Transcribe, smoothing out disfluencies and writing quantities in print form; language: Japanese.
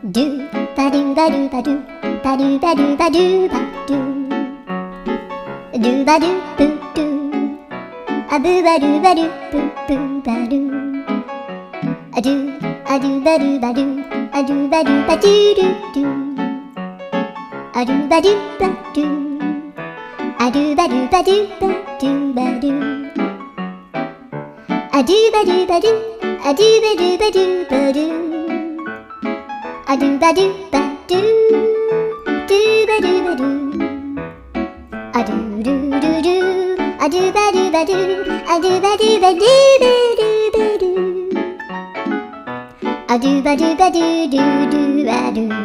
ドゥバドゥバドゥバドゥバドゥバドゥバドゥバドゥドゥバドゥブドゥアブバドゥバドゥブブバドゥアドゥアドゥバドゥバドゥアドゥバドゥバドゥドゥドゥアドゥバドゥバドゥアドゥバドゥバドゥバドゥバドゥアドゥバドゥバドゥアドゥバドゥバドゥバドゥアドゥバドゥバドゥドゥバドゥバドゥアドゥルルルアドゥバドゥバドゥアドゥバドゥバドゥバドゥバドゥアドゥバドゥバドゥドゥドゥバドゥ